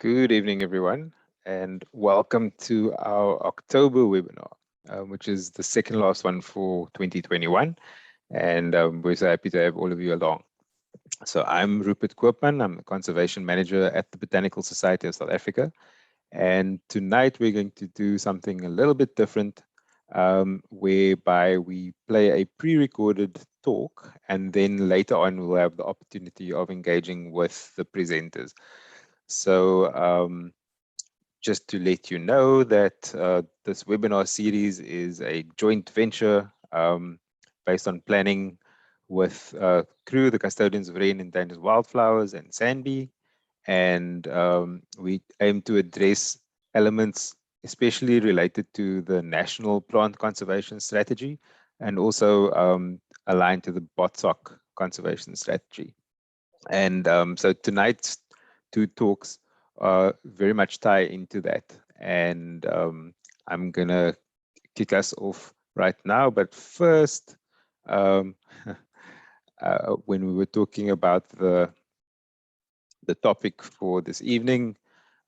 Good evening, everyone, and welcome to our October webinar, which is the second last one for 2021. And we're so happy to have all of you along. So I'm Rupert Koopman. I'm the Conservation Manager at the Botanical Society of South Africa. And tonight we're going to do something a little bit different, whereby we play a pre-recorded talk, and then later on we'll have the opportunity of engaging with the presenters. So just to let you know that this webinar series is a joint venture based on planning with CRU, the Custodians of Rare and Endangered Wildflowers, and SANBI. And we aim to address elements especially related to the National Plant Conservation Strategy and also aligned to the BotSoc Conservation Strategy. And so tonight's two talks very much tie into that. And I'm gonna kick us off right now. But first, when we were talking about the topic for this evening,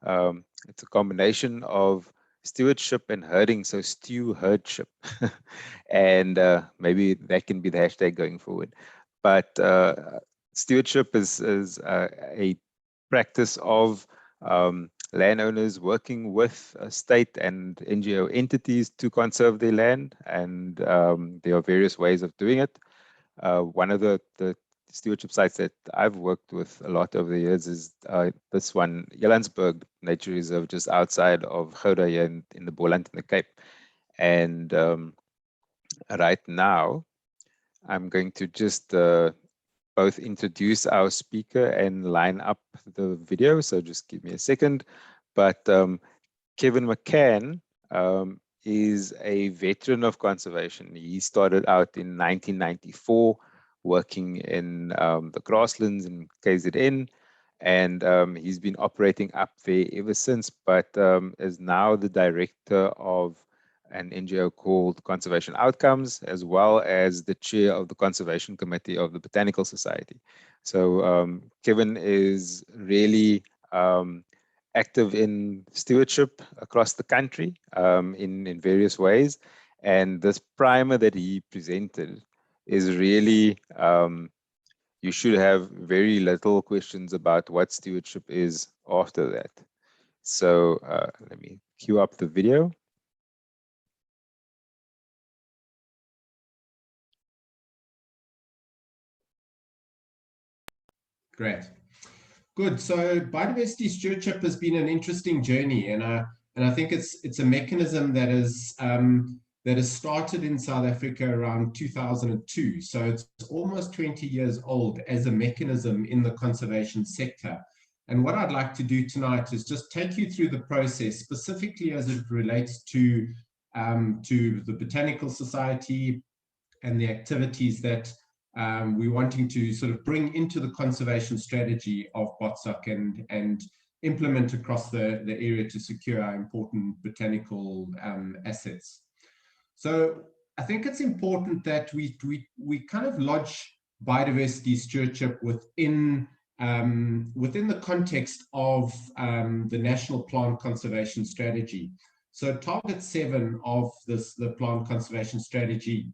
it's a combination of stewardship and herding, so stew-herdship. And maybe that can be the hashtag going forward. But stewardship is a practice of landowners working with state and NGO entities to conserve their land, and there are various ways of doing it. One of the stewardship sites that I've worked with a lot over the years is this one, Jyllandsburg Nature Reserve, just outside of Gouda here in the Boland in the Cape. And right now, I'm going to just both introduce our speaker and line up the video. So just give me a second. But Kevin McCann is a veteran of conservation. He started out in 1994 working in the grasslands in KZN, and he's been operating up there ever since, but is now the director of an NGO called Conservation Outcomes, as well as the chair of the Conservation Committee of the Botanical Society. So Kevin is really active in stewardship across the country in various ways. And this primer that he presented is really, you should have very little questions about what stewardship is after that. So let me cue up the video. Great. Good. So biodiversity stewardship has been an interesting journey, and I think it's a mechanism that is started in South Africa around 2002. So it's almost 20 years old as a mechanism in the conservation sector. And what I'd like to do tonight is just take you through the process, specifically as it relates to the Botanical Society and the activities that we're wanting to sort of bring into the conservation strategy of BotSoc and implement across the area to secure our important botanical assets. So I think it's important that we kind of lodge biodiversity stewardship within the context of the National Plant Conservation Strategy. So target 7 of the plant conservation strategy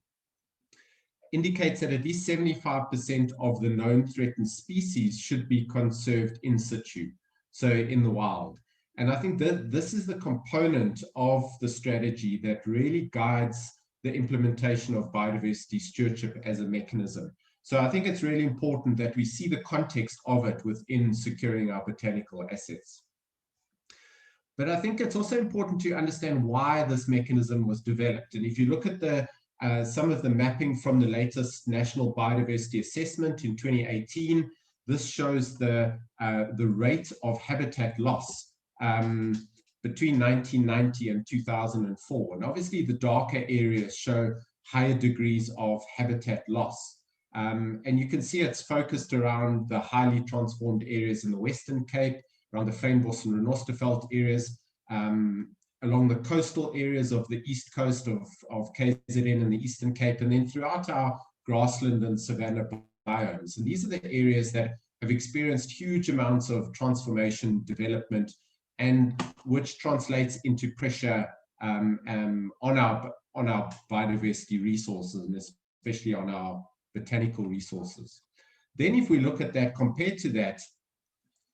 indicates that at least 75% of the known threatened species should be conserved in situ, so in the wild. And I think that this is the component of the strategy that really guides the implementation of biodiversity stewardship as a mechanism. So I think it's really important that we see the context of it within securing our botanical assets. But I think it's also important to understand why this mechanism was developed. And if you look at some of the mapping from the latest National Biodiversity Assessment in 2018, this shows the rate of habitat loss between 1990 and 2004. And obviously the darker areas show higher degrees of habitat loss. And you can see it's focused around the highly transformed areas in the Western Cape, around the Fynbos and Renosterveld areas, along the coastal areas of the east coast of KZN and the Eastern Cape, and then throughout our grassland and savanna biomes. And these are the areas that have experienced huge amounts of transformation, development, and which translates into pressure on our biodiversity resources, and especially on our botanical resources. Then if we look at that, compared to that,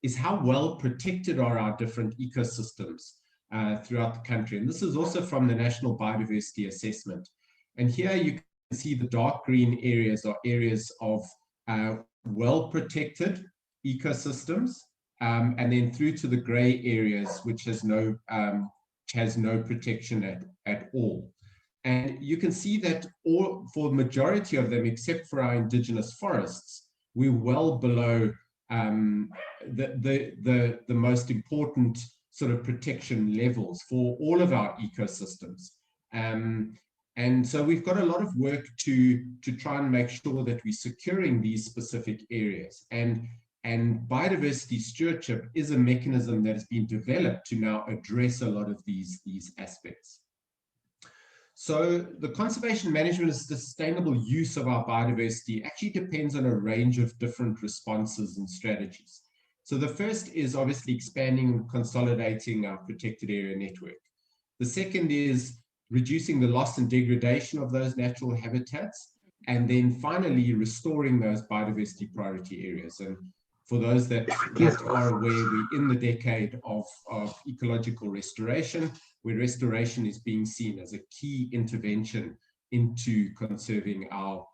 is how well protected are our different ecosystems throughout the country. And this is also from the National Biodiversity Assessment. And here you can see the dark green areas are areas of well-protected ecosystems, and then through to the gray areas, which has no protection at all. And you can see that for the majority of them, except for our indigenous forests, we're well below the most important sort of protection levels for all of our ecosystems. And so we've got a lot of work to try and make sure that we're securing these specific areas. And biodiversity stewardship is a mechanism that has been developed to now address a lot of these aspects. So the conservation management and sustainable use of our biodiversity actually depends on a range of different responses and strategies. So the first is obviously expanding and consolidating our protected area network. The second is reducing the loss and degradation of those natural habitats, and then finally restoring those biodiversity priority areas. And for those that are aware, we're in the decade of ecological restoration, where restoration is being seen as a key intervention into conserving our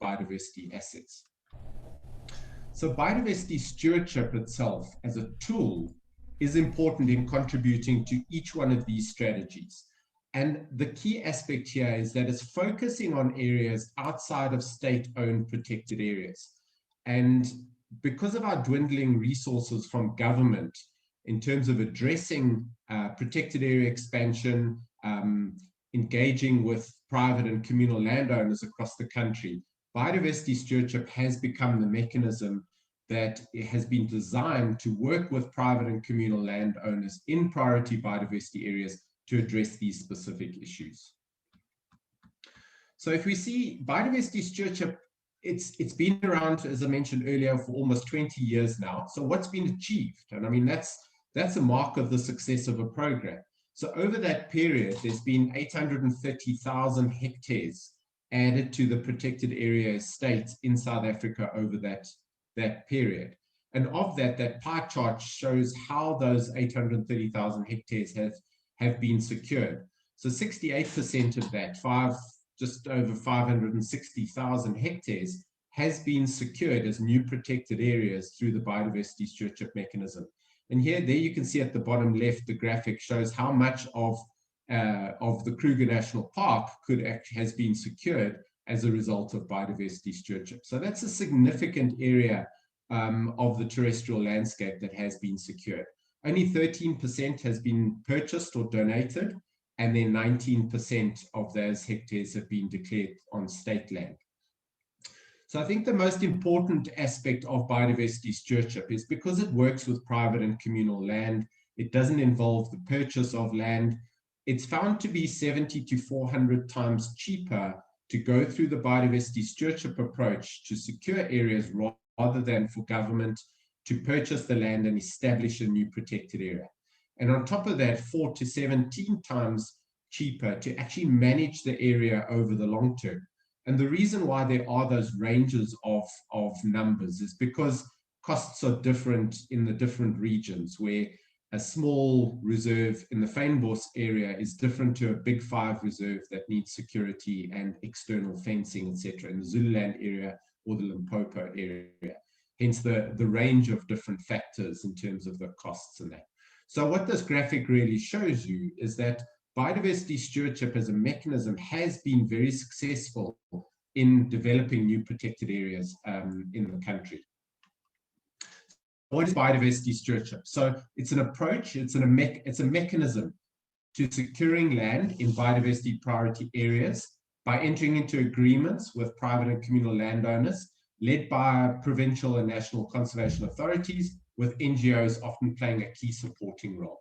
biodiversity assets. So biodiversity stewardship itself as a tool is important in contributing to each one of these strategies. And the key aspect here is that it's focusing on areas outside of state-owned protected areas. And because of our dwindling resources from government in terms of addressing protected area expansion, engaging with private and communal landowners across the country, biodiversity stewardship has become the mechanism that it has been designed to work with private and communal landowners in priority biodiversity areas to address these specific issues. So if we see biodiversity stewardship, it's been around, as I mentioned earlier, for almost 20 years now. So what's been achieved? And I mean, that's a mark of the success of a program. So over that period, there's been 830,000 hectares added to the protected area estates in South Africa over that period. And of that pie chart shows how those 830,000 hectares have been secured. So 68% of that, just over 560,000 hectares, has been secured as new protected areas through the biodiversity stewardship mechanism. And there you can see at the bottom left, the graphic shows how much of the Kruger National Park has been secured as a result of biodiversity stewardship. So that's a significant area of the terrestrial landscape that has been secured. Only 13% has been purchased or donated, and then 19% of those hectares have been declared on state land. So I think the most important aspect of biodiversity stewardship is because it works with private and communal land, it doesn't involve the purchase of land. It's found to be 70 to 400 times cheaper to go through the biodiversity stewardship approach to secure areas rather than for government to purchase the land and establish a new protected area. And on top of that, 4 to 17 times cheaper to actually manage the area over the long term. And the reason why there are those ranges of numbers is because costs are different in the different regions, where a small reserve in the Fynbos area is different to a big 5 reserve that needs security and external fencing, etc., in the Zululand area or the Limpopo area. Hence the range of different factors in terms of the costs and that. So what this graphic really shows you is that biodiversity stewardship as a mechanism has been very successful in developing new protected areas in the country. What is biodiversity stewardship? So it's an approach, it's a mechanism to securing land in biodiversity priority areas by entering into agreements with private and communal landowners, led by provincial and national conservation authorities, with NGOs often playing a key supporting role.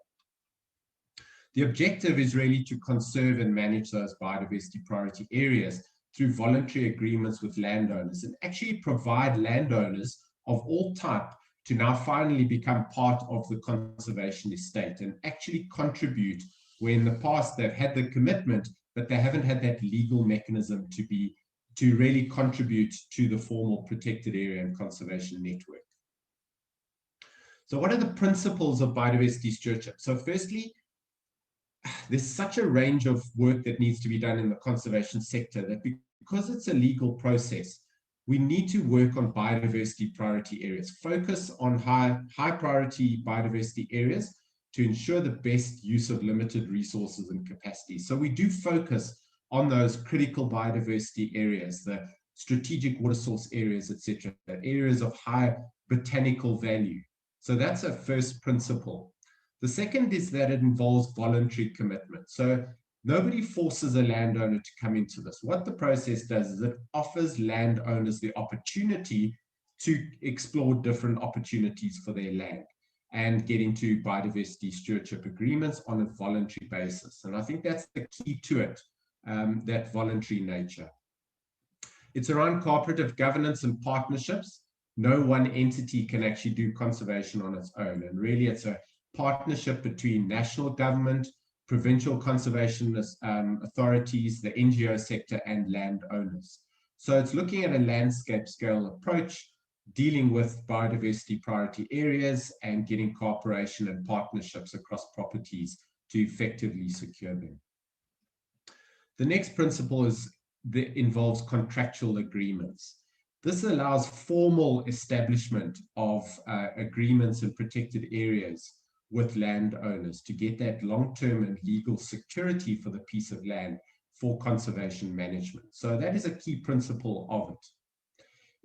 The objective is really to conserve and manage those biodiversity priority areas through voluntary agreements with landowners, and actually provide landowners of all type to now finally become part of the conservation estate and actually contribute, where in the past they've had the commitment, but they haven't had that legal mechanism to really contribute to the formal protected area and conservation network. So what are the principles of biodiversity stewardship? So firstly, there's such a range of work that needs to be done in the conservation sector that because it's a legal process, we need to work on biodiversity priority areas, focus on high priority biodiversity areas to ensure the best use of limited resources and capacity. So we do focus on those critical biodiversity areas, the strategic water source areas, etc., areas of high botanical value. So that's a first principle. The second is that it involves voluntary commitment. So nobody forces a landowner to come into this. What the process does is it offers landowners the opportunity to explore different opportunities for their land and get into biodiversity stewardship agreements on a voluntary basis. And I think that's the key to it, that voluntary nature. It's around cooperative governance and partnerships. No one entity can actually do conservation on its own. And really, it's a partnership between national government, provincial conservation authorities, the NGO sector, and landowners. So it's looking at a landscape scale approach, dealing with biodiversity priority areas and getting cooperation and partnerships across properties to effectively secure them. The next principle involves contractual agreements. This allows formal establishment of agreements in protected areas with landowners to get that long-term and legal security for the piece of land for conservation management. So that is a key principle of it.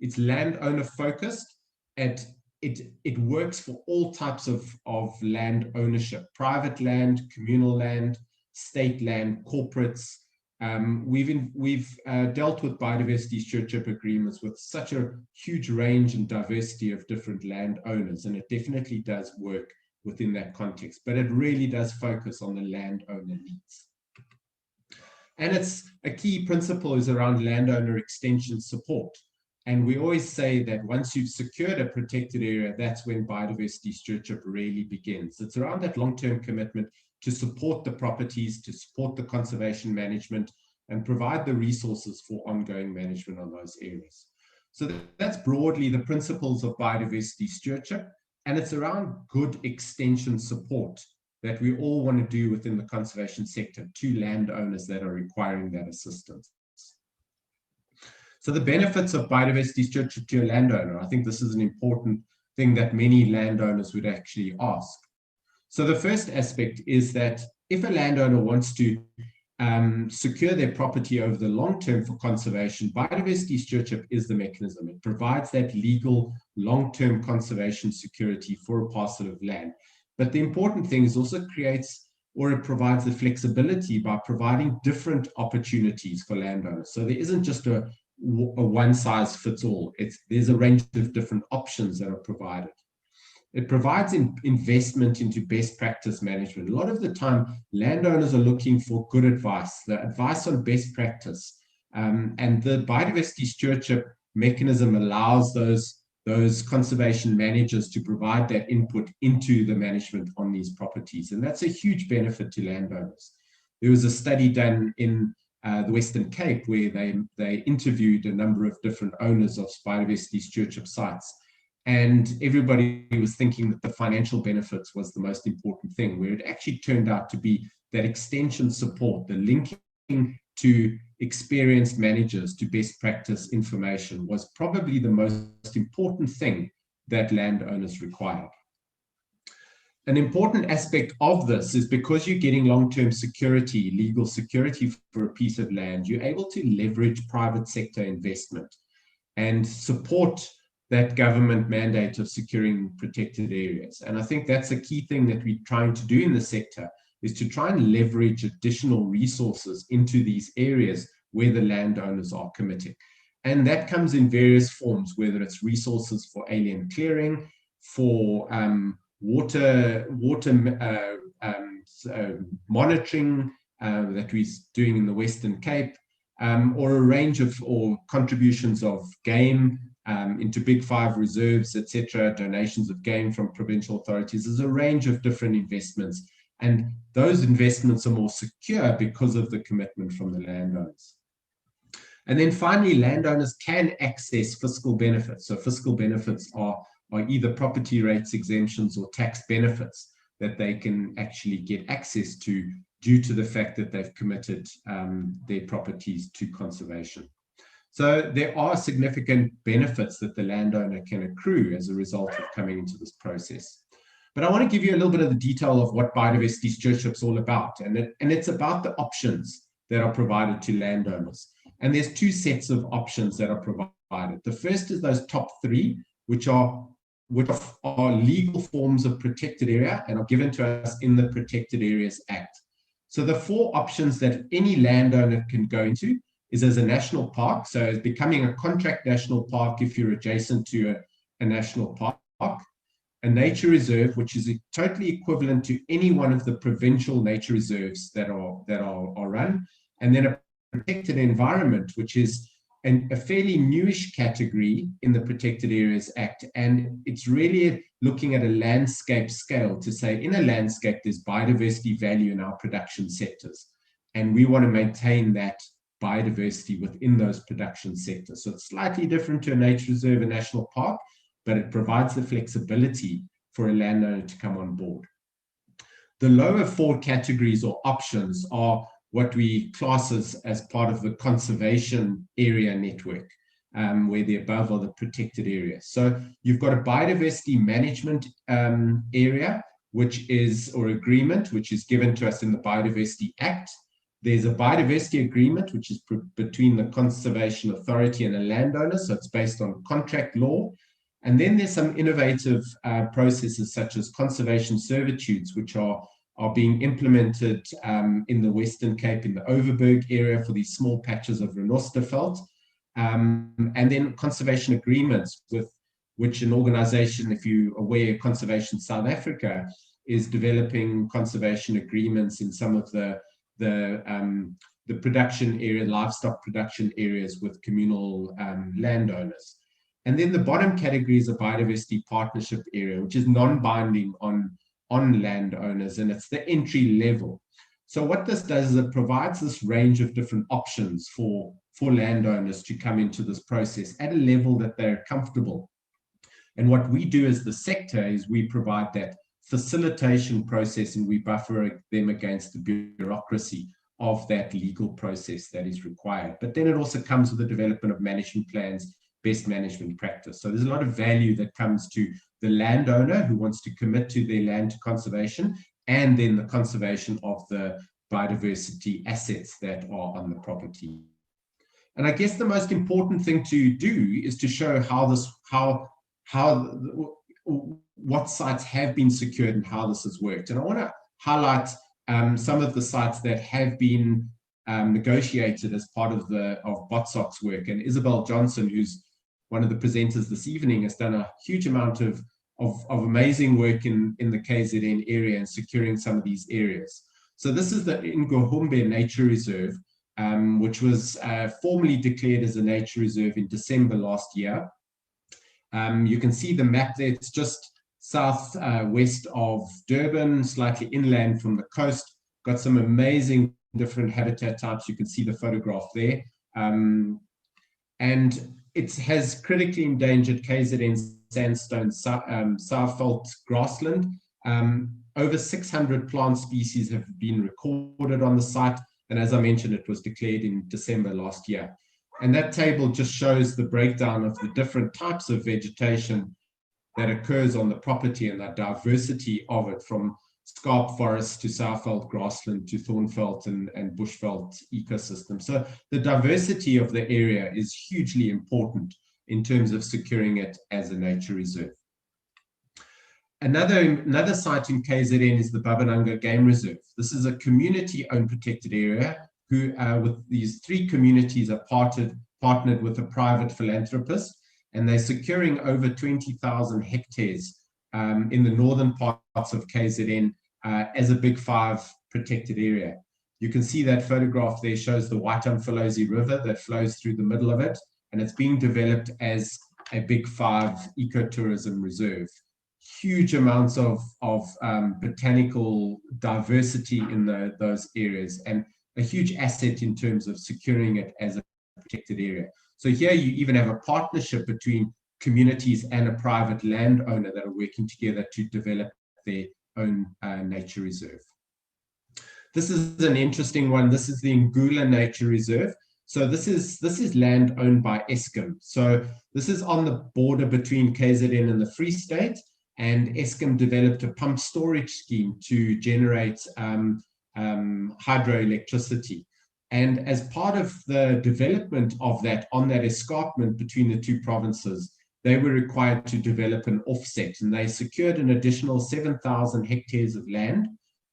It's landowner focused, and it works for all types of land ownership: private land, communal land, state land, corporates. We've dealt with biodiversity stewardship agreements with such a huge range and diversity of different landowners, and it definitely does work within that context, but it really does focus on the landowner needs. And it's a key principle is around landowner extension support. And we always say that once you've secured a protected area, that's when biodiversity stewardship really begins. It's around that long-term commitment to support the properties, to support the conservation management, and provide the resources for ongoing management on those areas. So that's broadly the principles of biodiversity stewardship. And it's around good extension support that we all want to do within the conservation sector to landowners that are requiring that assistance. So the benefits of biodiversity stewardship to a landowner, I think this is an important thing that many landowners would actually ask. So the first aspect is that if a landowner wants to secure their property over the long term for conservation, biodiversity stewardship is the mechanism. It provides that legal long-term conservation security for a parcel of land. But the important thing is also it provides the flexibility by providing different opportunities for landowners. So there isn't just a one size fits all. There's a range of different options that are provided. It provides investment into best practice management. A lot of the time, landowners are looking for good advice, the advice on best practice. And the biodiversity stewardship mechanism allows those conservation managers to provide that input into the management on these properties. And that's a huge benefit to landowners. There was a study done in the Western Cape where they interviewed a number of different owners of biodiversity stewardship sites. And everybody was thinking that the financial benefits was the most important thing, where it actually turned out to be that extension support, the linking to experienced managers to best practice information was probably the most important thing that landowners required. An important aspect of this is because you're getting long-term security, legal security for a piece of land, you're able to leverage private sector investment and support that government mandate of securing protected areas. And I think that's a key thing that we're trying to do in the sector, is to try and leverage additional resources into these areas where the landowners are committing. And that comes in various forms, whether it's resources for alien clearing, for water monitoring that we're doing in the Western Cape, or a range of contributions of game into Big Five reserves, etc., donations of game from provincial authorities. There's a range of different investments, and those investments are more secure because of the commitment from the landowners. And then finally, landowners can access fiscal benefits. So fiscal benefits are either property rates exemptions or tax benefits that they can actually get access to due to the fact that they've committed their properties to conservation. So there are significant benefits that the landowner can accrue as a result of coming into this process. But I want to give you a little bit of the detail of what biodiversity stewardship is all about. And it's about the options that are provided to landowners. And there's two sets of options that are provided. The first is those top three, which are legal forms of protected area and are given to us in the Protected Areas Act. So the four options that any landowner can go into is as a national park. So it's becoming a contract national park if you're adjacent to a national park, a nature reserve, which is totally equivalent to any one of the provincial nature reserves that are run, and then a protected environment, which is a fairly newish category in the Protected Areas Act. And it's really looking at a landscape scale to say, in a landscape, there's biodiversity value in our production sectors. And we want to maintain that biodiversity within those production sectors. So it's slightly different to a nature reserve, a national park, but it provides the flexibility for a landowner to come on board. The lower four categories or options are what we class as part of the conservation area network, where the above are the protected areas. So you've got a biodiversity management area, or agreement, which is given to us in the Biodiversity Act. There's a biodiversity agreement, which is between the Conservation Authority and a landowner, so it's based on contract law. And then there's some innovative processes such as conservation servitudes, which are being implemented in the Western Cape, in the Overberg area for these small patches of Renosterveld. And then conservation agreements, with which an organization, if you're aware, Conservation South Africa, is developing conservation agreements in some of the production area, livestock production areas with communal landowners. And then the bottom category is a biodiversity partnership area, which is non-binding on landowners, and it's the entry level. So what this does is it provides this range of different options for landowners to come into this process at a level that they're comfortable. And what we do as the sector is we provide that facilitation process, and we buffer them against the bureaucracy of that legal process that is required. But then it also comes with the development of management plans, best management practice. So there's a lot of value that comes to the landowner who wants to commit to their land to conservation, and then the conservation of the biodiversity assets that are on the property. And I guess the most important thing to do is to show what sites have been secured and how this has worked. And I want to highlight some of the sites that have been negotiated as part of BotSoc's work. And Isabel Johnson, who's one of the presenters this evening, has done a huge amount of amazing work in the KZN area and securing some of these areas. So this is the Ngohumbe Nature Reserve, which was formally declared as a nature reserve in December last year. You can see the map there. It's just southwest of Durban, slightly inland from the coast. Got some amazing different habitat types. You can see the photograph there. And it has critically endangered KZN sandstone Southveld grassland. Over 600 plant species have been recorded on the site. And as I mentioned, it was declared in December last year. And that table just shows the breakdown of the different types of vegetation that occurs on the property and the diversity of it, from scarp forest to Southveld grassland to thornveld and bushveld ecosystem. So the diversity of the area is hugely important in terms of securing it as a nature reserve. Another site in KZN is the Babananga Game Reserve. This is a community-owned protected area who, with these three communities, are partnered with a private philanthropist, and they're securing over 20,000 hectares in the northern parts of KZN as a Big Five protected area. You can see that photograph there shows the White Umfolozi River that flows through the middle of it, and it's being developed as a Big 5 ecotourism reserve. Huge amounts of botanical diversity in those areas, and a huge asset in terms of securing it as a protected area. So here you even have a partnership between communities and a private landowner that are working together to develop their own nature reserve. This is an interesting one. This is the Ngula Nature Reserve. So this is land owned by Eskom. So this is on the border between KZN and the Free State, and Eskom developed a pump storage scheme to generate hydroelectricity. And as part of the development of that, on that escarpment between the two provinces, they were required to develop an offset, and they secured an additional 7,000 hectares of land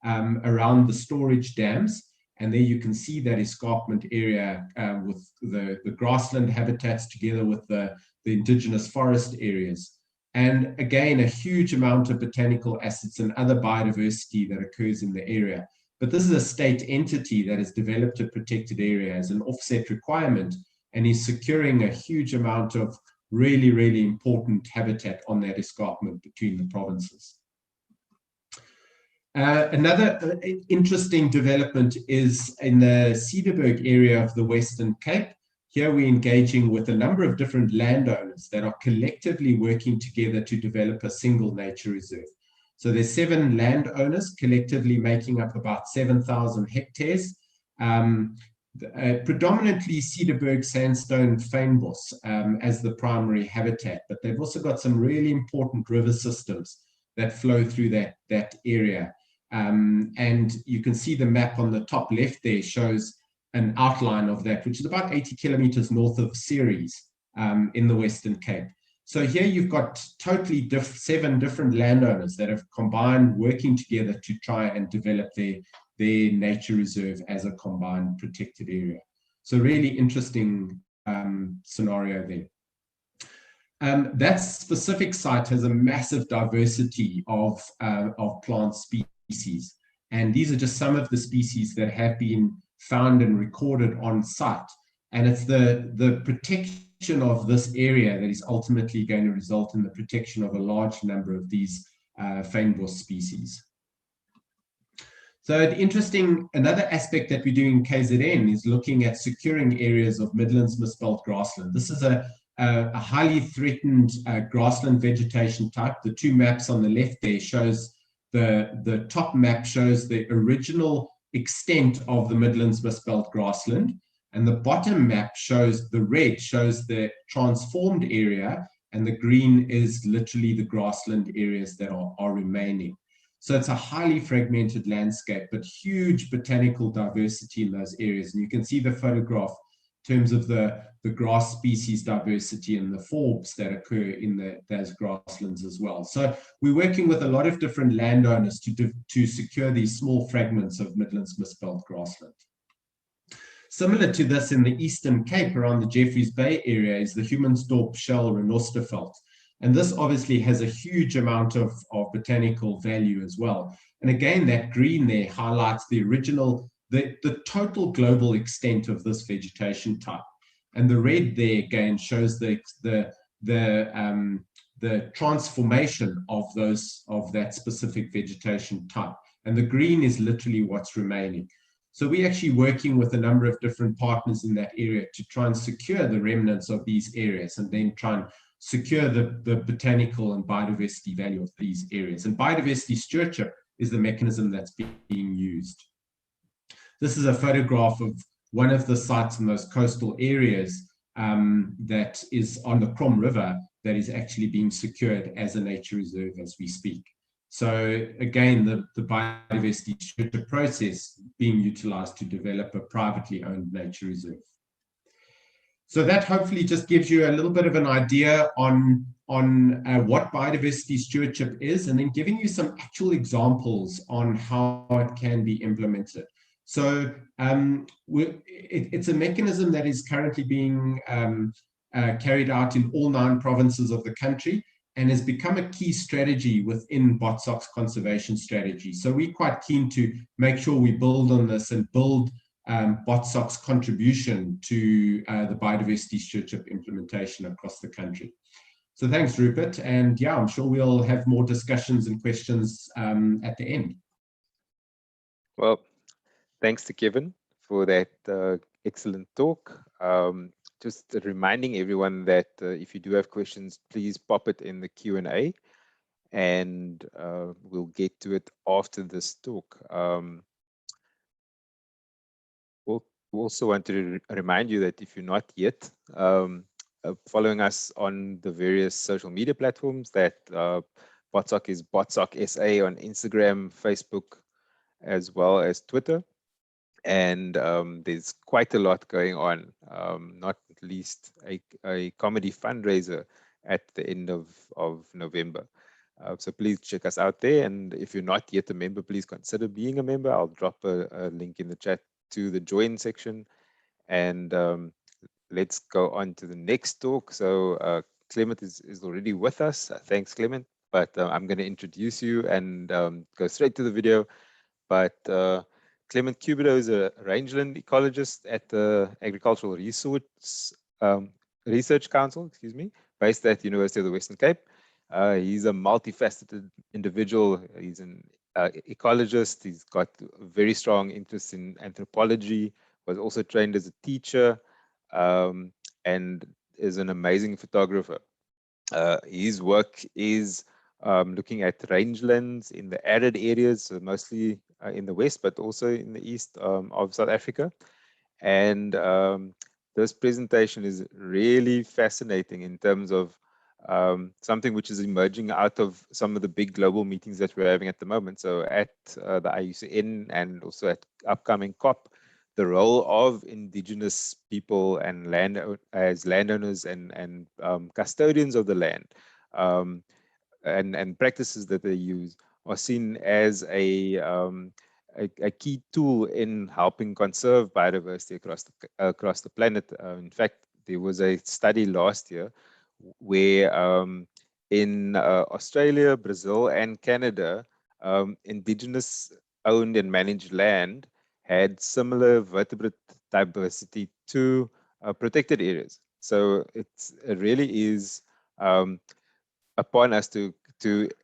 around the storage dams. And there you can see that escarpment area with the grassland habitats together with the indigenous forest areas. And again, a huge amount of botanical assets and other biodiversity that occurs in the area. But this is a state entity that has developed a protected area as an offset requirement and is securing a huge amount of really, really important habitat on that escarpment between the provinces. Another interesting development is in the Cederberg area of the Western Cape. Here we're engaging with a number of different landowners that are collectively working together to develop a single nature reserve. So there's 7 landowners collectively making up about 7,000 hectares, predominantly Cederberg sandstone fynbos as the primary habitat, but they've also got some really important river systems that flow through that area. And you can see the map on the top left there shows an outline of that, which is about 80 kilometers north of Ceres in the Western Cape. So here you've got totally 7 different landowners that have combined, working together to try and develop their nature reserve as a combined protected area. So really interesting scenario there. That specific site has a massive diversity of plant species. And these are just some of the species that have been found and recorded on site. And it's the protection of this area that is ultimately going to result in the protection of a large number of these fynbos species. So another aspect that we do in KZN is looking at securing areas of Midlands misspelled grassland. This is a highly threatened grassland vegetation type. The 2 maps on the left there shows the top map shows the original extent of the Midlands misspelled grassland, and the bottom map shows the red shows the transformed area, and the green is literally the grassland areas that are remaining. So it's a highly fragmented landscape, but huge botanical diversity in those areas. And you can see the photograph in terms of the grass species diversity and the forbs that occur in those grasslands as well. So we're working with a lot of different landowners to secure these small fragments of Midlands misspelled grassland. Similar to this in the Eastern Cape around the Jeffreys Bay area is the Humansdorp Shell Renosterveld. And this obviously has a huge amount of botanical value as well. And again, that green there highlights the total global extent of this vegetation type. And the red there again shows the transformation of that specific vegetation type. And the green is literally what's remaining. So we're actually working with a number of different partners in that area to try and secure the remnants of these areas and then try and secure the botanical and biodiversity value of these areas. And biodiversity stewardship is the mechanism that's being used. This is a photograph of one of the sites in those coastal areas that is on the Crom River that is actually being secured as a nature reserve as we speak. So again, the biodiversity stewardship process being utilized to develop a privately owned nature reserve. So that hopefully just gives you a little bit of an idea on what biodiversity stewardship is, and then giving you some actual examples on how it can be implemented. So it's a mechanism that is currently being carried out in all 9 provinces of the country and has become a key strategy within BotSoc's conservation strategy. So we're quite keen to make sure we build on this and build BotSoc's contribution to the biodiversity stewardship implementation across the country. So thanks, Rupert. And yeah, I'm sure we'll have more discussions and questions at the end. Well, thanks to Kevin for that excellent talk. Just reminding everyone that if you do have questions, please pop it in the Q&A, and we'll get to it after this talk. We'll also want to remind you that if you're not yet following us on the various social media platforms, that BotSoc is BotSoc SA on Instagram, Facebook, as well as Twitter. And there's quite a lot going on, not least a comedy fundraiser at the end of November. So please check us out there. And if you're not yet a member, please consider being a member. I'll drop a link in the chat to the join section. And let's go on to the next talk. So Clement is already with us. Thanks, Clement. But I'm going to introduce you and go straight to the video. But Clement Cubido is a rangeland ecologist at the Agricultural Research Council, based at University of the Western Cape. He's a multifaceted individual. He's an ecologist. He's got a very strong interest in anthropology, was also trained as a teacher, and is an amazing photographer. His work is looking at rangelands in the arid areas, so mostly in the west, but also in the east of South Africa. And this presentation is really fascinating in terms of something which is emerging out of some of the big global meetings that we're having at the moment. So at the IUCN and also at upcoming COP, the role of indigenous people and landowners and custodians of the land, and practices that they use are seen as a key tool in helping conserve biodiversity across the planet. In fact, there was a study last year where in Australia, Brazil, and Canada, indigenous owned and managed land had similar vertebrate diversity to protected areas. So it really is upon us to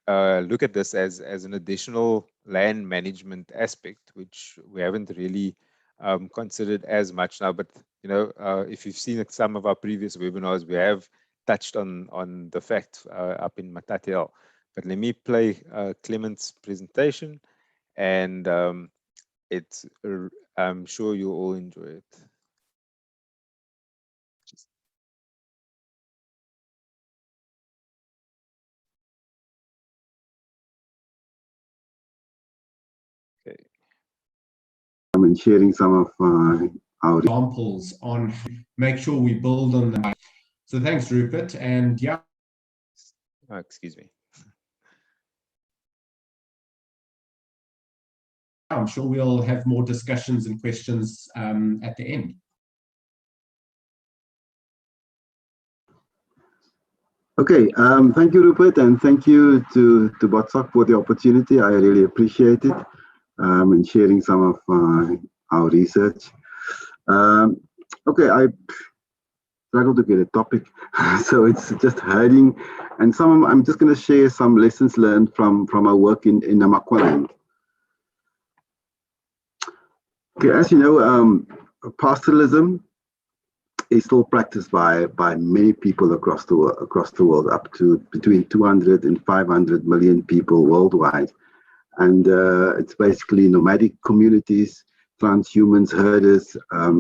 look at this as an additional land management aspect, which we haven't really considered as much now. But if you've seen some of our previous webinars, we have touched on the fact up in Matatiel. But let me play Clement's presentation, and I'm sure you'll all enjoy it. Okay. I'm sharing some of our examples on make sure we build on them. So thanks, Rupert. And yeah. Oh, excuse me. I'm sure we'll have more discussions and questions at the end. Okay, thank you, Rupert, and thank you to BotSoc for the opportunity. I really appreciate it, and sharing some of our research. Okay, I struggle to get a topic, so it's just herding, and I'm just going to share some lessons learned from our work in Namaqualand. Okay, as you know, pastoralism is still practiced by many people across the world, up to between 200 and 500 million people worldwide. And it's basically nomadic communities, transhumans, herders,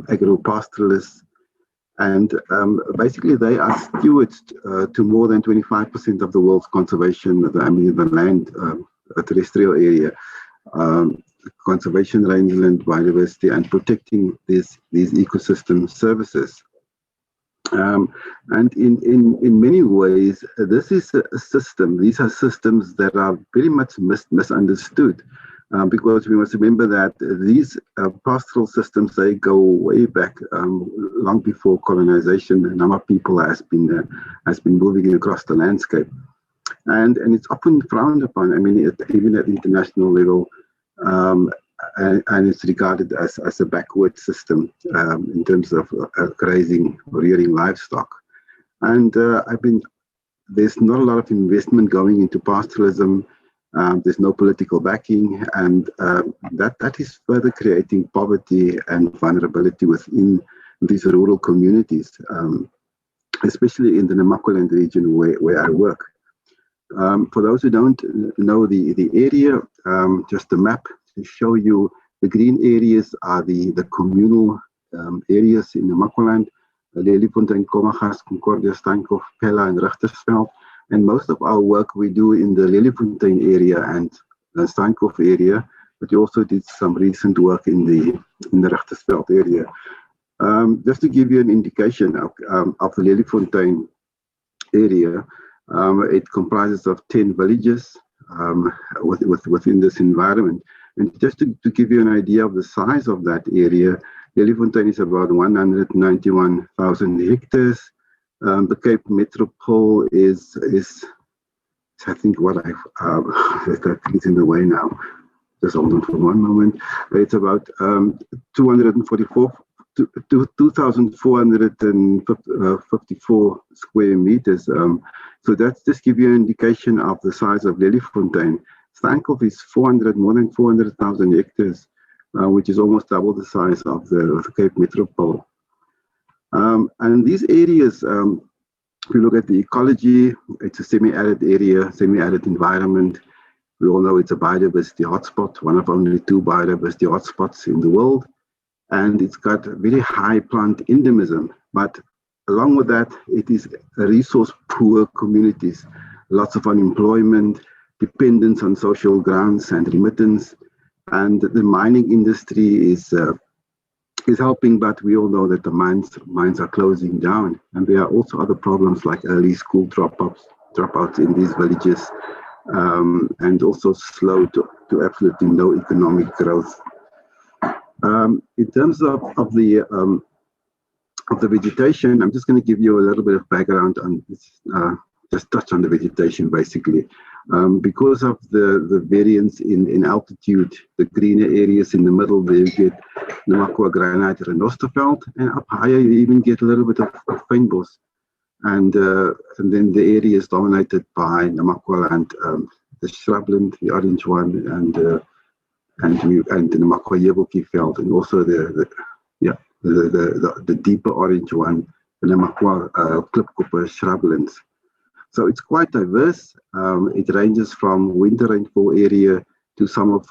agro-pastoralists, and basically they are stewards to more than 25% of the world's conservation, the land, terrestrial area, conservation, rangeland, biodiversity, and protecting these ecosystem services. And in many ways, this is a system. These are systems that are very much misunderstood, because we must remember that these pastoral systems, they go way back, long before colonization. The Nama people has been moving across the landscape, and it's often frowned upon. I mean, even at international level. And it's regarded as a backward system in terms of rearing livestock. And there's not a lot of investment going into pastoralism. There's no political backing, and that is further creating poverty and vulnerability within these rural communities, especially in the Namaqualand region where I work. For those who don't know the area, just a map to show you. The green areas are the communal areas in Namaqualand, Lelyfontein, Komagast, Concordia, Steenkop, Pella, and Richtersveld. And most of our work we do in the Lelyfontein area and the Steenkop area, but we also did some recent work in the Richtersveld area. Just to give you an indication of the Lelyfontein area, it comprises of 10 villages within this environment. And just to give you an idea of the size of that area, Lelyfontein is about 191,000 hectares. The Cape Metropole is I think what I think it's in the way now. Just hold on for one moment. It's about 2,454 square meters. So that's just give you an indication of the size of Lelyfontein. Steenkop is more than 400,000 hectares, which is almost double the size of the Cape Metropole. And these areas, if you look at the ecology, it's a semi-arid area, semi-arid environment. We all know it's a biodiversity hotspot, one of only 2 biodiversity hotspots in the world. And it's got very high plant endemism. But along with that, it is a resource-poor communities, lots of unemployment, dependence on social grants and remittance. And the mining industry is helping, but we all know that the mines are closing down. And there are also other problems like early school dropouts in these villages, and also slow to absolutely no economic growth. In terms of the vegetation, I'm just going to give you a little bit of background on this, just touch on the vegetation basically. Because of the variance in altitude, the greener areas in the middle, there you get Namaqualand, granite, renosterveld, and up higher you even get a little bit of fynbos. And then the area is dominated by Namaqualand, the shrubland, the orange one, and the Namaqualand veld, and also the deeper orange one, the Namaqualand klipkopper shrublands. So it's quite diverse. It ranges from winter rainfall area to summer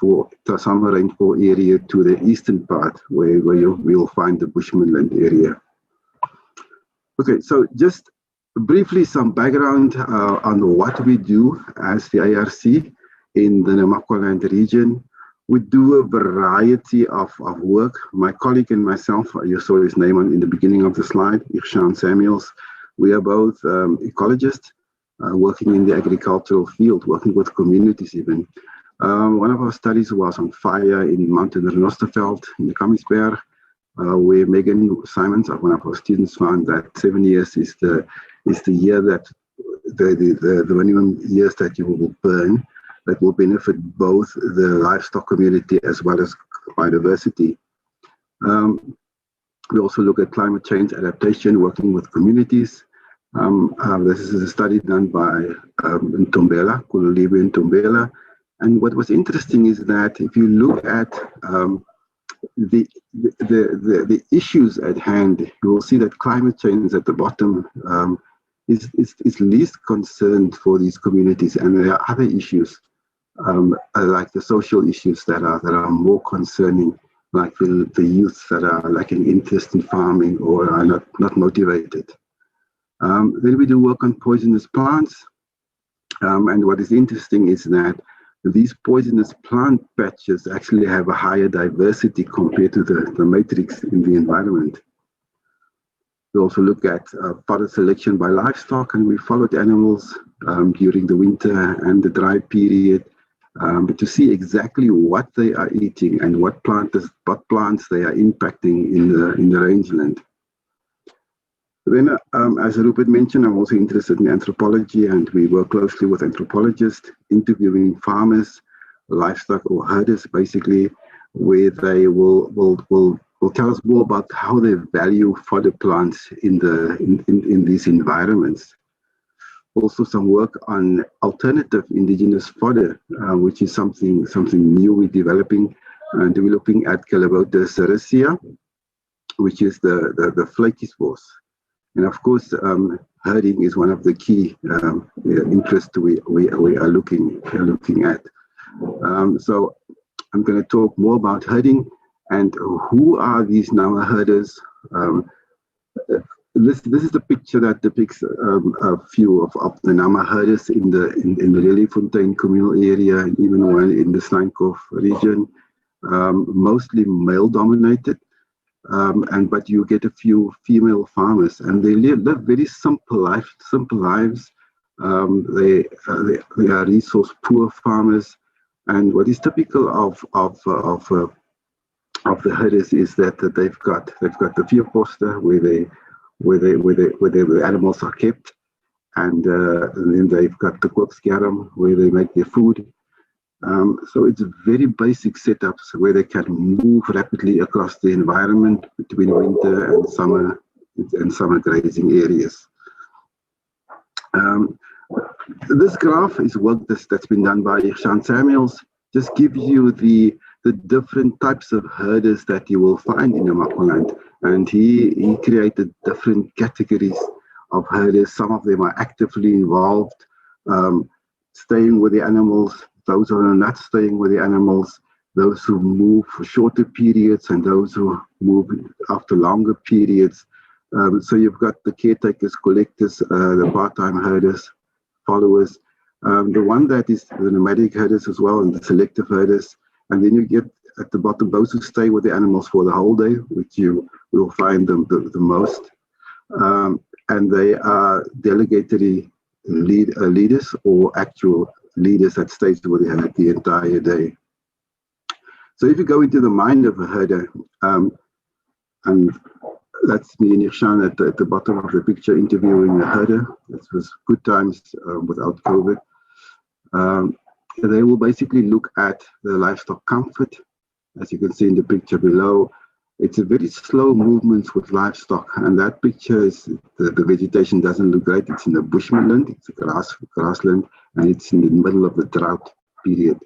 rainfall area to the eastern part where you'll find the Bushmanland area. Okay, so just briefly some background on what we do as the ARC in the Namaqualand region. We do a variety of work. My colleague and myself, you saw his name in the beginning of the slide, Irshan Samuels. We are both ecologists working in the agricultural field, working with communities even. One of our studies was on fire in Mountain Renosterveld in the Kamiesberg, where Megan Simons, one of our students, found that 7 years is the year that the minimum years that you will burn that will benefit both the livestock community as well as biodiversity. We also look at climate change adaptation, working with communities. This is a study done by Ntombela, Kuloliwe Ntombela. And what was interesting is that if you look at the issues at hand, you will see that climate change at the bottom is least concerned for these communities, and there are other issues like the social issues that are more concerning, like the youth that are lacking interest in farming or are not motivated. Then we do work on poisonous plants, and what is interesting is that these poisonous plant patches actually have a higher diversity compared to the matrix in the environment. We also look at fodder selection by livestock, and we followed animals during the winter and the dry period to see exactly what they are eating and what plants they are impacting in the rangeland. Then, as Rupert mentioned, I'm also interested in anthropology, and we work closely with anthropologists, interviewing farmers, livestock or herders, basically, where they will tell us more about how they value fodder plants in these environments. Also some work on alternative indigenous fodder, which is something new we're developing. And we're looking at Calabota sericea, which is the flaky spores. And of course, herding is one of the key interests we are looking at. So I'm going to talk more about herding and who are these Nama herders. This is the picture that depicts a few of the Nama herders in the Lelyfontein communal area, and even one in the Steenkop region, mostly male dominated. But you get a few female farmers, and they live very simple lives. They are resource poor farmers, and what is typical of the herders is that they've got the veeposte where the animals are kept, and then they've got the kookskerm where they make their food. So it's very basic setups where they can move rapidly across the environment between winter and summer grazing areas. This graph is work that's been done by Sean Samuels. Just gives you the different types of herders that you will find in Namaqualand, and he created different categories of herders. Some of them are actively involved, staying with the animals. Those who are not staying with the animals, those who move for shorter periods, and those who move after longer periods. So you've got the caretakers, collectors, the part-time herders, followers. The one that is the nomadic herders as well, and the selective herders. And then you get at the bottom those who stay with the animals for the whole day, which you will find them the most. And they are delegatory leaders or actual leaders that stays with the herd the entire day. So if you go into the mind of a herder, and that's me and Irshan at the bottom of the picture interviewing a herder. This was good times without COVID. They will basically look at the livestock comfort. As you can see in the picture below, it's a very slow movements with livestock, and that picture is the vegetation doesn't look great. It's in the bushland, it's a grassland, and it's in the middle of the drought period.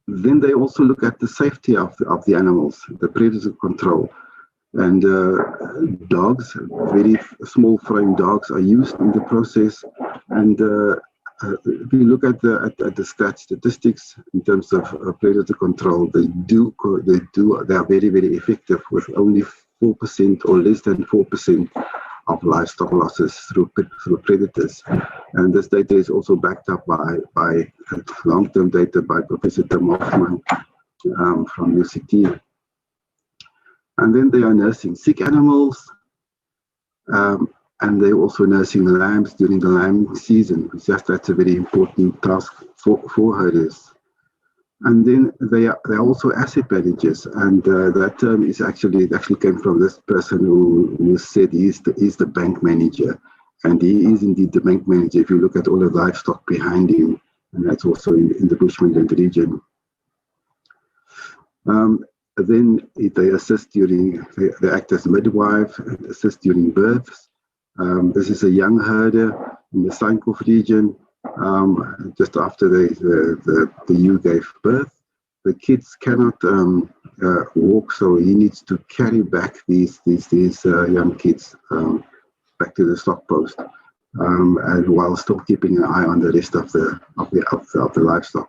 Then they also look at the safety of the animals, the predator control. And dogs, very small frame dogs, are used in the process. And if you look at the statistics in terms of predator control, they are very, very effective, with only 4% or less than 4% of livestock losses through predators. And this data is also backed up by long-term data by Professor Tim Hoffman from UCT. And then they are nursing sick animals, and they're also nursing lambs during the lambing season. That's a very important task for herders. And then they are also asset managers, and that term is actually came from this person who said he's the bank manager, and he is indeed the bank manager if you look at all the livestock behind him, and that's also in the bushland region. Then they assist during, they act as midwife and assist during births. This is a young herder in the Steenkop region. Just after the ewe gave birth, the kids cannot walk, so he needs to carry back these young kids back to the stock post, and while still keeping an eye on the rest of the livestock.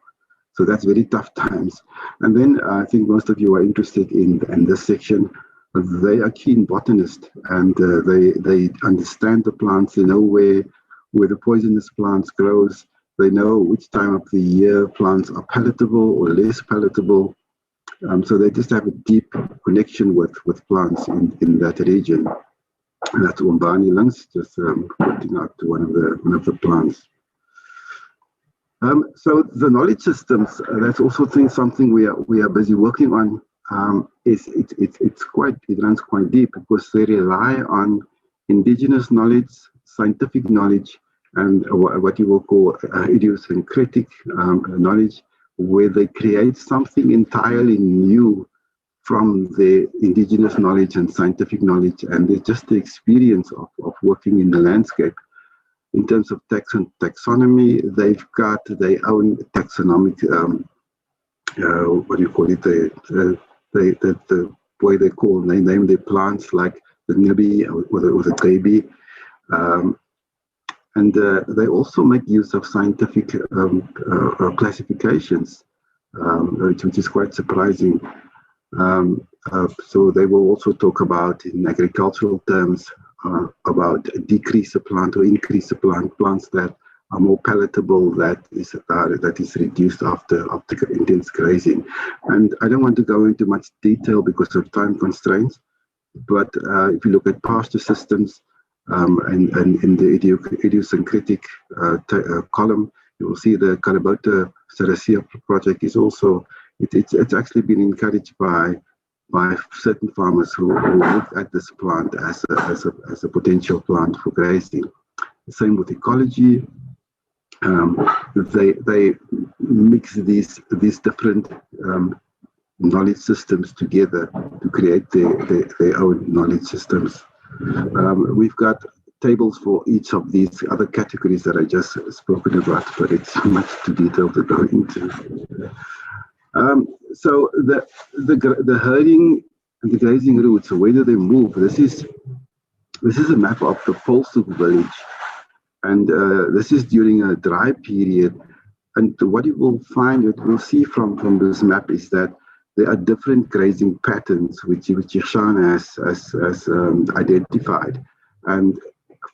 So that's very tough times. And then I think most of you are interested in this section. They are keen botanists, and they understand the plants. They know where the poisonous plants grows. They know which time of the year plants are palatable or less palatable. So they just have a deep connection with plants in that region. And that's Umbani lungs, just pointing out to one of the plants. So the knowledge systems, that's also something we are busy working on. It runs quite deep, because they rely on indigenous knowledge, scientific knowledge, and what you will call idiosyncratic knowledge, where they create something entirely new from the indigenous knowledge and scientific knowledge, and it's just the experience of working in the landscape. In terms of taxonomy, they've got their own taxonomic, what do you call it, the way they name their plants, like the nibi or the gabi. And they also make use of scientific classifications, which is quite surprising. So they will also talk about, in agricultural terms, about decrease a plant or increase a plant, plants that are more palatable, that is reduced after intense grazing. And I don't want to go into much detail because of time constraints, but if you look at pasture systems and in the idiosyncratic column, you will see the Carabota Sericea project is also, it's actually been encouraged by certain farmers who look at this plant as a potential plant for grazing. The same with ecology. They mix these different knowledge systems together to create their own knowledge systems. We've got tables for each of these other categories that I just spoken about, but it's much too detailed to go into. So the herding and the grazing routes, so where do they move? This is a map of the Polsuk village, and this is during a dry period. And what you will find, what we'll see from this map, is that there are different grazing patterns which Yashan has identified. And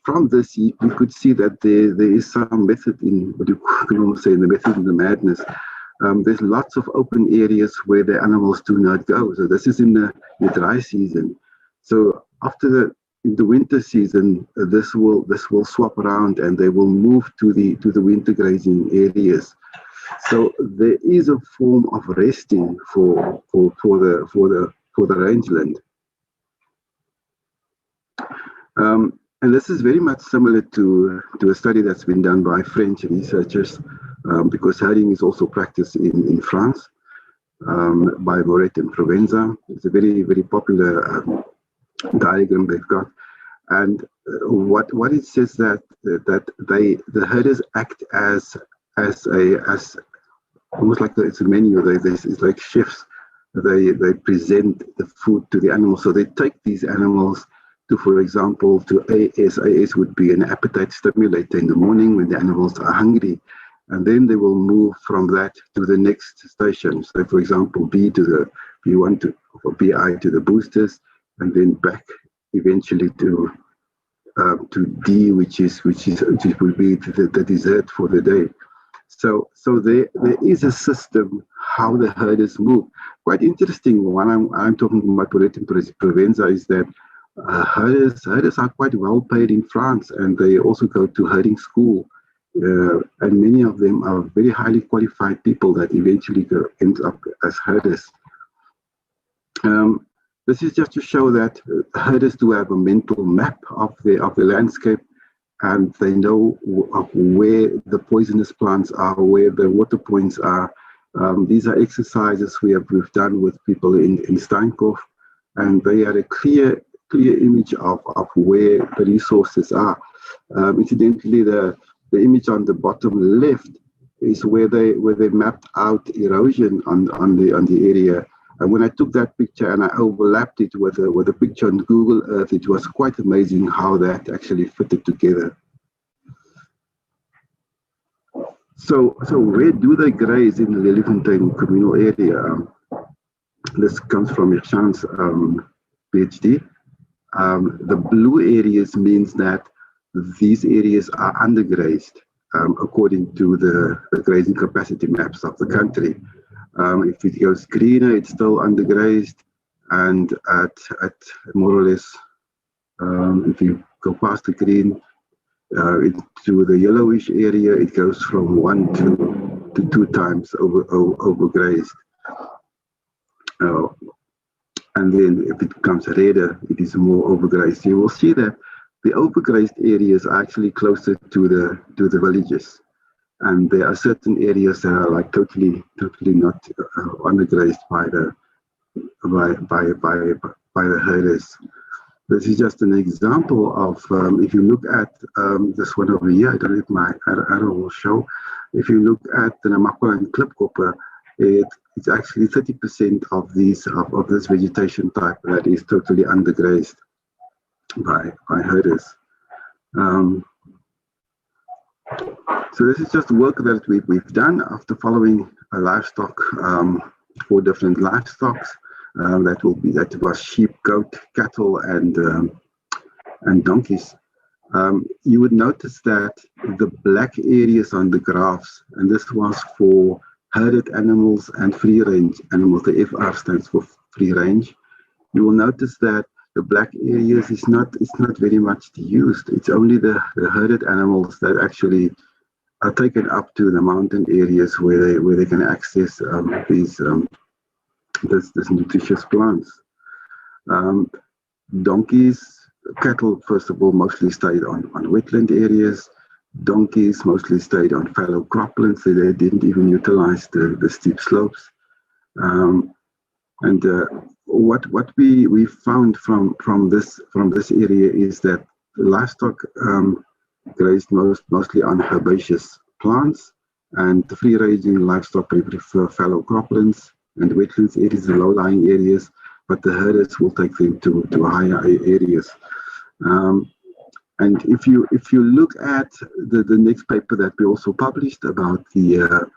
from this, you could see that there is some method in what you can almost say the method in the madness. There's lots of open areas where the animals do not go. So this is in the dry season. So after in the winter season, this will swap around and they will move to the winter grazing areas. So there is a form of resting for the rangeland. And this is very much similar to a study that's been done by French researchers, because herding is also practiced in France by Moret and Provenza. It's a very, very popular diagram they've got. And what it says that the herders act as almost like it's a menu. It's like chefs. They present the food to the animals. So they take these animals to, for example, to AS. AS would be an appetite stimulator in the morning when the animals are hungry. And then they will move from that to the next station. So, for example, BI to the boosters, and then back eventually to D, which will be the dessert for the day. So there is a system how the herders move. Quite interesting. When I'm talking about Provenza is that herders are quite well paid in France, and they also go to herding school. And many of them are very highly qualified people that eventually end up as herders. This is just to show that herders do have a mental map of the landscape, and they know where the poisonous plants are, where the water points are. These are exercises we've done with people in Steinkopf, and they are a clear image of where the resources are. Incidentally, the image on the bottom left is where they mapped out erosion on the area. And when I took that picture and I overlapped it with a picture on Google Earth, it was quite amazing how that actually fitted together. So where do they graze in the Leliefontein communal area? This comes from Yashan's PhD. The blue areas means that these areas are undergrazed according to the grazing capacity maps of the country. If it goes greener, it's still undergrazed, and at more or less, if you go past the green to the yellowish area, it goes from 1 to 2 times overgrazed. And then if it becomes redder, it is more overgrazed. You will see that the overgrazed areas are actually closer to the villages. And there are certain areas that are like totally not undergrazed by the herders. This is just an example of, if you look at this one over here, I don't know if my arrow will show. If you look at the Namaqualand klipkoppe, it's actually 30% of this vegetation type that is totally undergrazed by herders. So this is just work that we've done after following a livestock, 4 different livestocks. That was sheep, goat, cattle, and donkeys. You would notice that the black areas on the graphs, and this was for herded animals and free range animals. The FR stands for free range. You will notice that the black areas is not very much used. It's only the herded animals that actually are taken up to the mountain areas where they can access this nutritious plants. Donkeys, cattle, first of all, mostly stayed on wetland areas. Donkeys mostly stayed on fallow croplands, so they didn't even utilize the steep slopes. What we found from this area is that livestock grazed mostly on herbaceous plants, and the free-ranging livestock prefer fallow croplands and wetlands areas, the low-lying areas, but the herders will take them to higher areas. And if you look at the next paper that we also published about the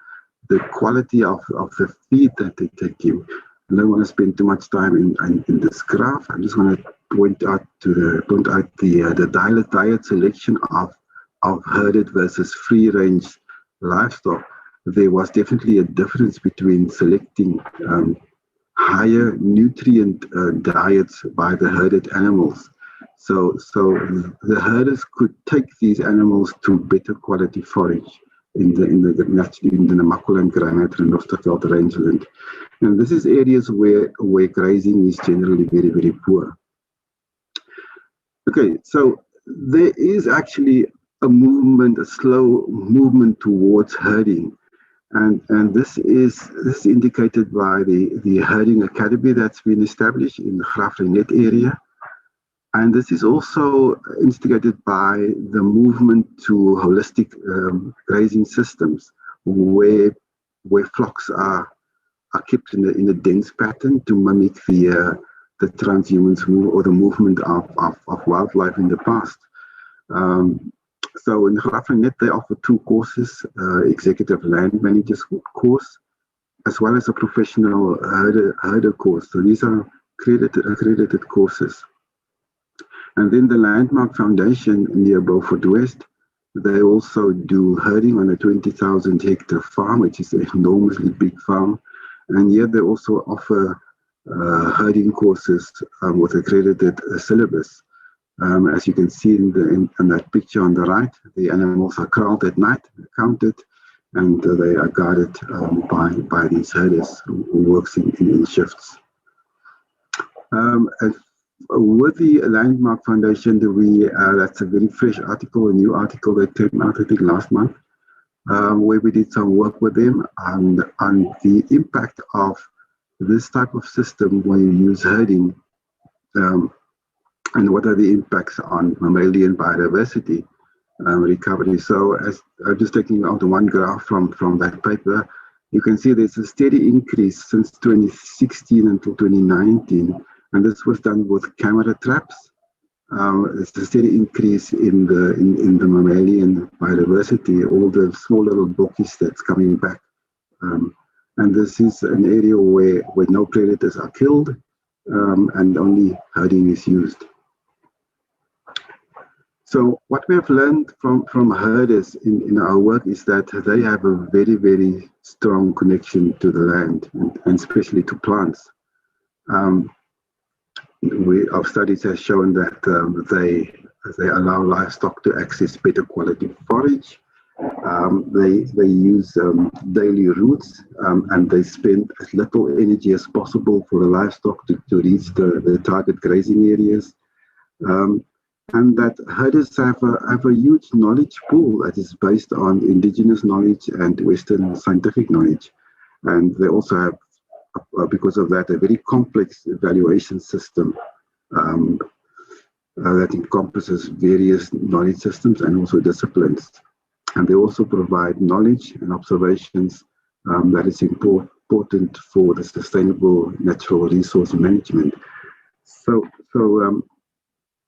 quality of the feed that they take in, I don't want to spend too much time in this graph. I just want to point out the diet selection of herded versus free-range livestock. There was definitely a difference between selecting higher nutrient diets by the herded animals. So the herders could take these animals to better quality forage in the Namaqualand, granite and Oosterveld rangeland. And this is areas where grazing is generally very, very poor. Okay, so there is actually a slow movement towards herding. And this is indicated by the herding academy that's been established in the Graaff-Reinet area. And this is also instigated by the movement to holistic grazing systems, where flocks are kept in a dense pattern to mimic the transhumance move or the movement of wildlife in the past. So in Graaff-Reinet, they offer 2 courses, executive land managers course, as well as a professional herder course. So these are accredited courses. And then the Landmark Foundation near Beaufort West, they also do herding on a 20,000 hectare farm, which is an enormously big farm. And here they also offer herding courses with accredited syllabus. As you can see in that picture on the right, the animals are corralled at night, counted, and they are guarded by these herders who works in shifts. With the Landmark Foundation, that's a very fresh article, a new article that came out, I think, last month, where we did some work with them on the impact of this type of system when you use herding, and what are the impacts on mammalian biodiversity recovery. So as I'm just taking out one graph from that paper, you can see there's a steady increase since 2016 until 2019. And this was done with camera traps. It's a steady increase in the mammalian biodiversity, all the small little bookies that's coming back. And this is an area where no predators are killed and only herding is used. So what we have learned from herders in our work is that they have a very, very strong connection to the land and especially to plants. Our studies have shown that they allow livestock to access better quality forage. They use daily routes and they spend as little energy as possible for the livestock to reach the target grazing areas. And that herders have a huge knowledge pool that is based on indigenous knowledge and Western scientific knowledge. And they also have, because of that, a very complex evaluation system that encompasses various knowledge systems and also disciplines. And they also provide knowledge and observations that is important for the sustainable natural resource management.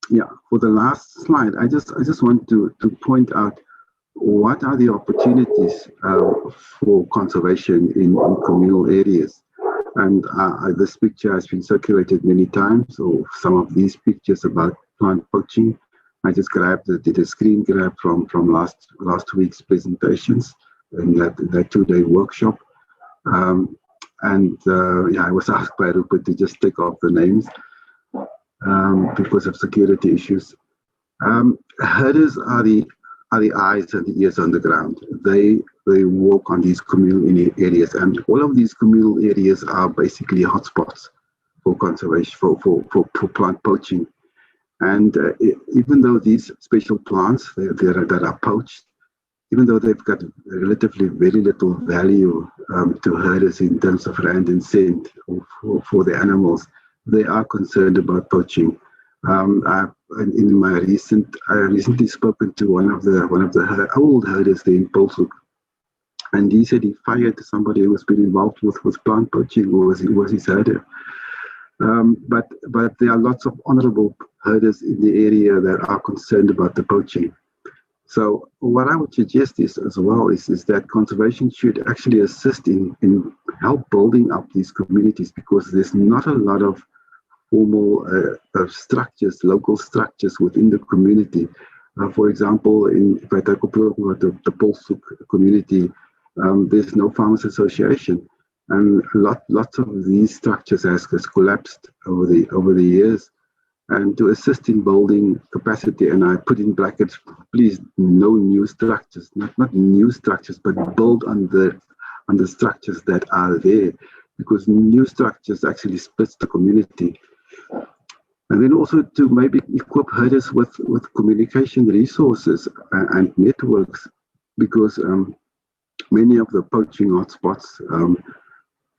Yeah, for the last slide, I just want to point out what are the opportunities for conservation in communal areas. And this picture has been circulated many times, or some of these pictures about plant poaching. I just did a screen grab from last week's presentations in that 2-day workshop. Yeah, I was asked by Rupert to just take off the names because of security issues. Herders are the eyes and the ears on the ground. They walk on these communal areas, and all of these communal areas are basically hotspots for conservation, for plant poaching. And even though these special plants that are poached, even though they've got relatively very little value to herders in terms of rand and cent for the animals, they are concerned about poaching. I recently spoken to one of the old herders there in BotSoc, and he said he fired somebody who was been involved with plant poaching, who was his herder. But there are lots of honourable herders in the area that are concerned about the poaching. So what I would suggest is as well is that conservation should actually assist in help building up these communities, because there's not a lot of formal structures, local structures within the community. For example, if I talk about the BotSoc community, there's no farmers association, and lots of these structures has collapsed over the years. And to assist in building capacity, and I put in brackets, please, no new structures, not new structures, but build on the structures that are there, because new structures actually splits the community. And then also to maybe equip herders with communication resources and networks, because many of the poaching hotspots,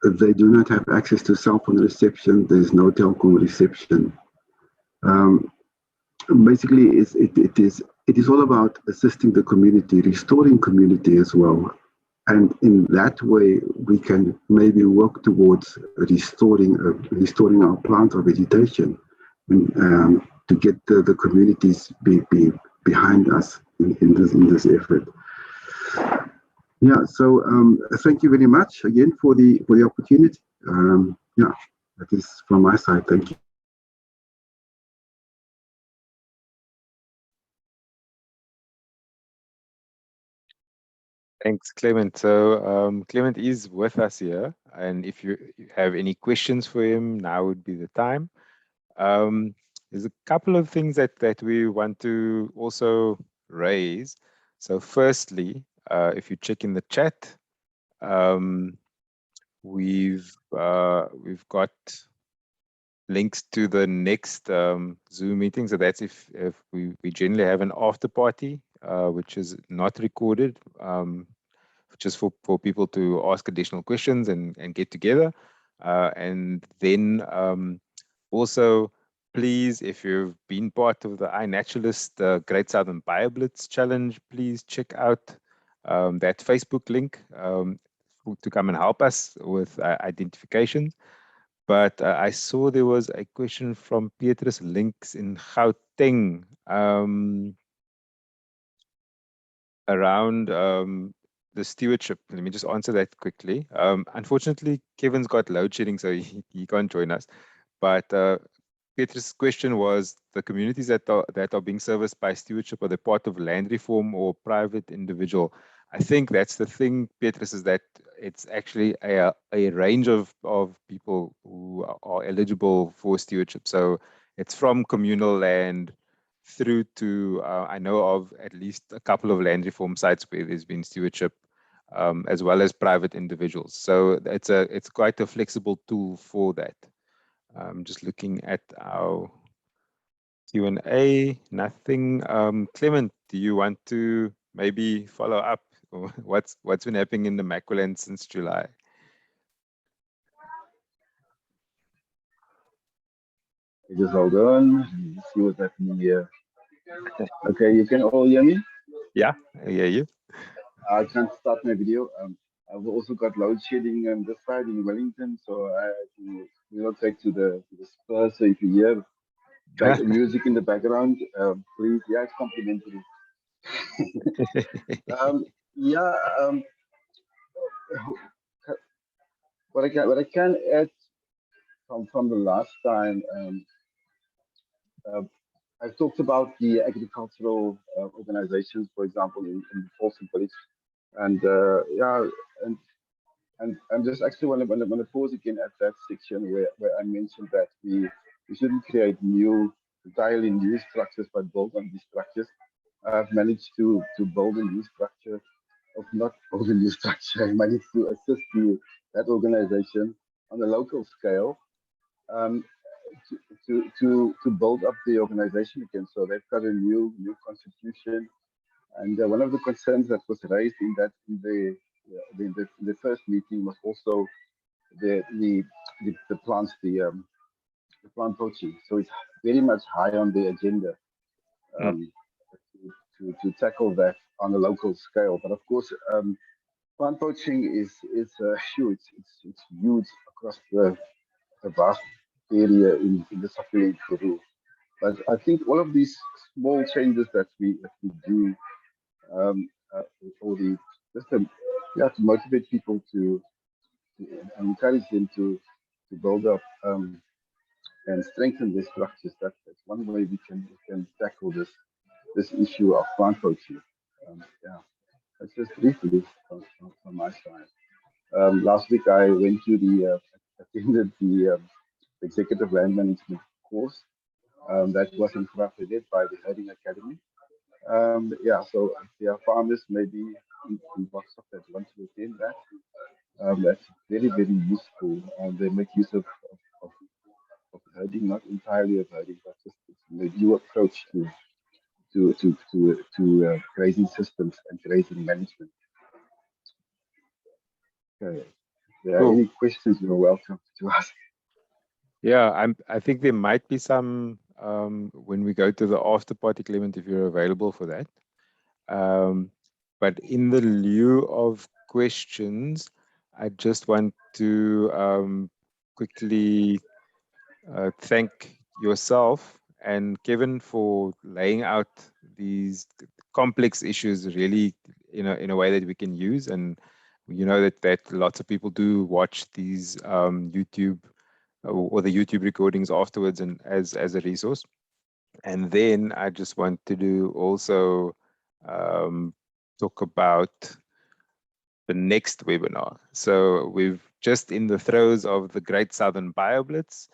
they do not have access to cell phone reception. There's no telecom reception. Basically, it is all about assisting the community, restoring community as well, and in that way we can maybe work towards restoring our plant or vegetation, and to get the communities behind us in this effort. Yeah. So thank you very much again for the opportunity. Yeah, that is from my side. Thank you. Thanks, Clement. So Clement is with us here, and if you have any questions for him, now would be the time. There's a couple of things that we want to also raise. So firstly, if you check in the chat, we've got links to the next Zoom meeting. So that's if we generally have an after party, which is not recorded, just for people to ask additional questions and get together. And then also, please, if you've been part of the iNaturalist Great Southern BioBlitz Challenge, please check out that Facebook link to come and help us with identification. But I saw there was a question from Petrus Links in Gauteng around the stewardship. Let me just answer that quickly. Unfortunately, Kevin's got load shedding, so he can't join us. But Petrus' question was, the communities that are being serviced by stewardship, are they part of land reform or private individual? I think that's the thing, Petrus, is that it's actually a range of people who are eligible for stewardship. So it's from communal land through to, I know of at least a couple of land reform sites where there's been stewardship, as well as private individuals. So it's quite a flexible tool for that. I'm just looking at our Q&A, nothing. Clement, do you want to maybe follow up? What's been happening in the Namaqualand since July? Just hold on. Let's see what's happening here. Okay, you can all hear me? Yeah, I hear you. I can't start my video. I've also got load shedding on this side in Wellington, so I have to relocate to the spur. So if you hear music in the background, please, yeah, it's complimentary. um, yeah, what I can add from the last time, uh, I've talked about the agricultural organizations, for example, in Folsom Village, and yeah, and and just actually want to pause again at that section where I mentioned that we shouldn't create entirely new structures, but build on these structures. I've managed to build a new structure, of not build a new structure. I managed to assist that organization on a local scale, um, to build up the organization again. So they've got a new constitution, and one of the concerns that was raised in the first meeting was also the plants the plant poaching. So it's very much high on the agenda, Mm. to tackle that on a local scale. But of course, plant poaching is huge. It's huge across the vast area in the suffering Peru. But I think all of these small changes that we do, um, for the just to motivate people to encourage them to build up, and strengthen the structures. That's one way we can tackle this issue of plant poaching. Yeah, that's just briefly from my side. Last week I went to attended the executive land management course, that was in Krafelet by the Herding Academy. Yeah, so if there are farmers maybe in BotSoc that want to attend that, that's very useful. They make use of herding, not entirely of herding, but just a new approach to grazing systems and grazing management. Okay. If there are Cool. any questions, you're welcome to ask. Yeah, I think there might be some when we go to the after party, Clement, if you're available for that. But in the lieu of questions, I just want to quickly thank yourself and Kevin for laying out these complex issues really in a way that we can use. And you know that lots of people do watch these YouTube or the YouTube recordings afterwards and as a resource. And then I just want to do also talk about the next webinar. So we've just in the throes of the Great Southern BioBlitz,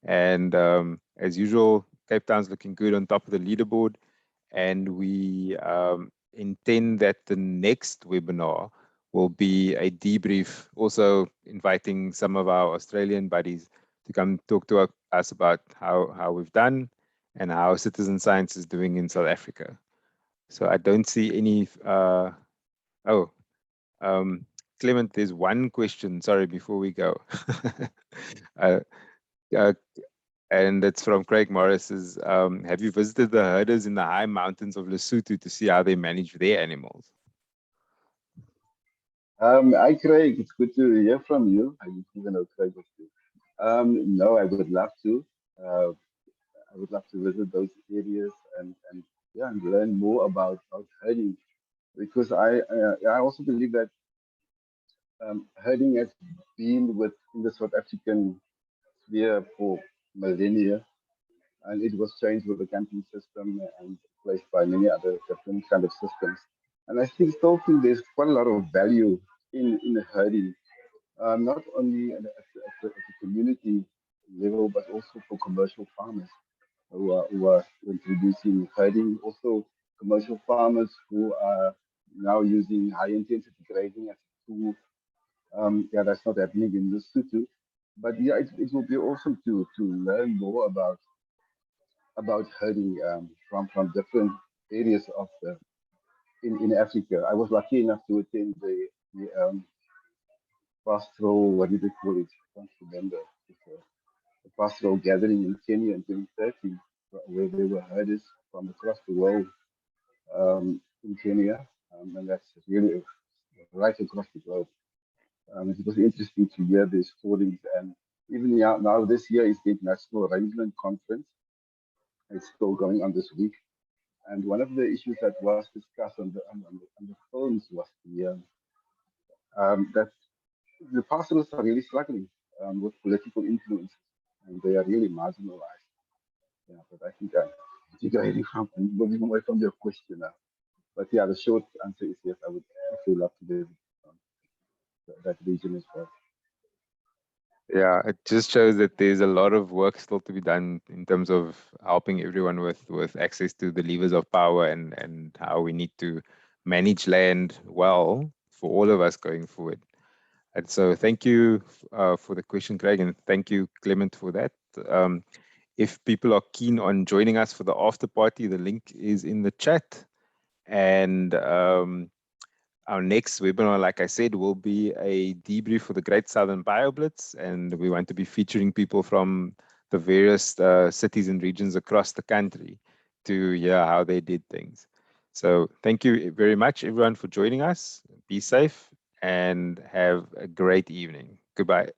and as usual, Cape Town's looking good on top of the leaderboard, and we intend that the next webinar will be a debrief, also inviting some of our Australian buddies to come talk to us about how we've done and how citizen science is doing in South Africa. So I don't see any, Clement, there's one question, sorry, before we go. uh, uh, and it's from Craig Morris. Have you visited the herders in the high mountains of Lesotho to see how they manage their animals? Hi, Craig. It's good to hear from you. I didn't even know Craig was too. No, I would love to. I would love to visit those areas and yeah, and learn more about herding, because I also believe that herding has been within the South African sphere for millennia, and it was changed with the camping system and replaced by many other different kind of systems. And I still think there's quite a lot of value in herding, not only at the community level, but also for commercial farmers who are introducing herding. Also, commercial farmers who are now using high intensity grazing as a tool. Yeah, that's not happening in Lesotho. But yeah, it will be awesome to learn more about herding, from different areas of in Africa. I was lucky enough to attend the pastoral, what do they call it? I can't remember. It's a pastoral gathering in Kenya in 2013, where there were herders from across the world in Kenya, and that's really right across the globe. It was interesting to hear their stories, and even now this year is the International Rangeland Conference. It's still going on this week, and one of the issues that was discussed on the phones was that the pastoralists are really struggling with political influence, and they are really marginalized. Yeah, but I think I'm moving away from your question now. But yeah, the short answer is yes. I would actually love to visit that region as well. Yeah, it just shows that there's a lot of work still to be done in terms of helping everyone with access to the levers of power and how we need to manage land well for all of us going forward. And so thank you for the question, Craig, and thank you, Clement, for that. If people are keen on joining us for the after party, the link is in the chat. And our next webinar, like I said, will be a debrief for the Great Southern BioBlitz, and we want to be featuring people from the various cities and regions across the country to hear how they did things. So thank you very much, everyone, for joining us. Be safe and have a great evening. Goodbye.